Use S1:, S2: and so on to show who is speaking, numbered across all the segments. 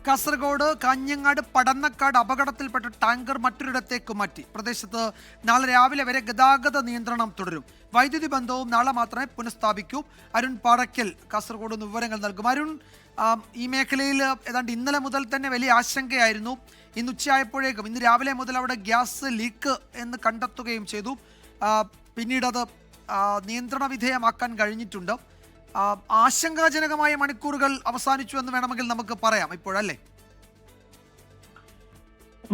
S1: കാസർഗോഡ് കാഞ്ഞങ്ങാട് പടന്നക്കാട് അപകടത്തിൽപ്പെട്ട ടാങ്കർ മറ്റൊരിടത്തേക്ക് മാറ്റി. പ്രദേശത്ത് നാളെ രാവിലെ വരെ ഗതാഗത നിയന്ത്രണം തുടരും. വൈദ്യുതി ബന്ധവും നാളെ മാത്രമേ പുനഃസ്ഥാപിക്കൂ. അരുൺ പാറയ്ക്കൽ കാസർഗോഡ് നിന്ന് വിവരങ്ങൾ നൽകും. അരുൺ, ഈ മേഖലയിൽ ഏതാണ്ട് ഇന്നലെ മുതൽ തന്നെ വലിയ ആശങ്കയായിരുന്നു. ഇന്ന് ഉച്ചയായപ്പോഴേക്കും, ഇന്ന് രാവിലെ മുതൽ അവിടെ ഗ്യാസ് ലീക്ക് എന്ന് കണ്ടെത്തുകയും ചെയ്തു. പിന്നീട് അത് നിയന്ത്രണ വിധേയമാക്കാൻ കഴിഞ്ഞിട്ടുണ്ട്. ആശങ്കാജനകമായ മണിക്കൂറുകൾ അവസാനിച്ചു എന്ന് വേണമെങ്കിൽ നമുക്ക് പറയാം ഇപ്പോഴല്ലേ?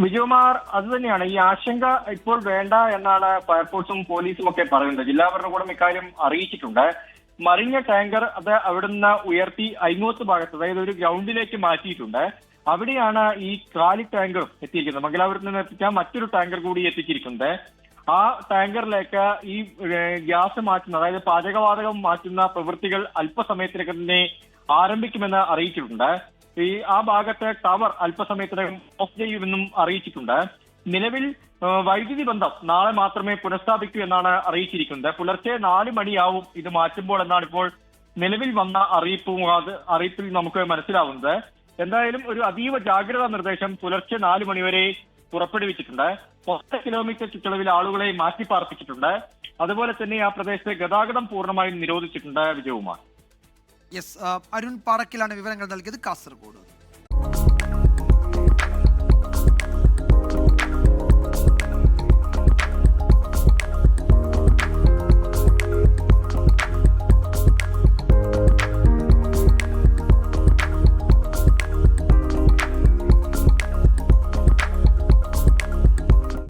S2: വിജയകുമാർ, അത് തന്നെയാണ്. ഈ ആശങ്ക ഇപ്പോൾ വേണ്ട എന്നാണ് ഫയർഫോഴ്സും പോലീസും ഒക്കെ പറയുന്നത്. ജില്ലാ ഭരണകൂടം ഇക്കാര്യം അറിയിച്ചിട്ടുണ്ട്. മറിഞ്ഞ ടാങ്കർ അത് അവിടുന്ന് ഉയർത്തി അയിങ്ങോത്ത് ഭാഗത്ത്, അതായത് ഒരു ഗ്രൗണ്ടിലേക്ക് മാറ്റിയിട്ടുണ്ട്. അവിടെയാണ് ഈ കാലി ടാങ്കർ എത്തിയിരിക്കുന്നത്. മംഗലാപുരത്ത് നിന്ന് എത്തിക്കാൻ മറ്റൊരു ടാങ്കർ കൂടി എത്തിച്ചിരിക്കുന്നത്. ആ ടാങ്കറിലേക്ക് ഈ ഗ്യാസ് മാറ്റുന്ന, അതായത് പാചകവാതകം മാറ്റുന്ന പ്രവൃത്തികൾ അല്പസമയത്തിനകം തന്നെ ആരംഭിക്കുമെന്ന് അറിയിച്ചിട്ടുണ്ട്. ആ ഭാഗത്ത് ടവർ അല്പസമയത്തിനകം ഓഫ് ചെയ്യുമെന്നും അറിയിച്ചിട്ടുണ്ട്. നിലവിൽ വൈദ്യുതി ബന്ധം നാളെ മാത്രമേ പുനഃസ്ഥാപിക്കൂ എന്നാണ് അറിയിച്ചിരിക്കുന്നത്. പുലർച്ചെ 4 മണിയാവും ഇത് മാറ്റുമ്പോൾ എന്നാണ് ഇപ്പോൾ നിലവിൽ വന്ന അറിയിപ്പിൽ നമുക്ക് മനസ്സിലാവുന്നത്. എന്തായാലും ഒരു അതീവ ജാഗ്രതാ നിർദ്ദേശം പുലർച്ചെ 4 മണിവരെ പുറപ്പെടുവിച്ചിട്ടുണ്ട്. 10 കിലോമീറ്റർ ചുറ്റളവിൽ ആളുകളെ മാറ്റിപ്പാർപ്പിച്ചിട്ടുണ്ട്. അതുപോലെ തന്നെ ആ പ്രദേശത്തെ ഗതാഗതം പൂർണ്ണമായും നിരോധിച്ചിട്ടുണ്ട്. വിജയകുമാർ.
S1: യെസ്, അരുൺ പാറക്കിലാണ് വിവരങ്ങൾ നൽകിയത്, കാസർഗോഡ്.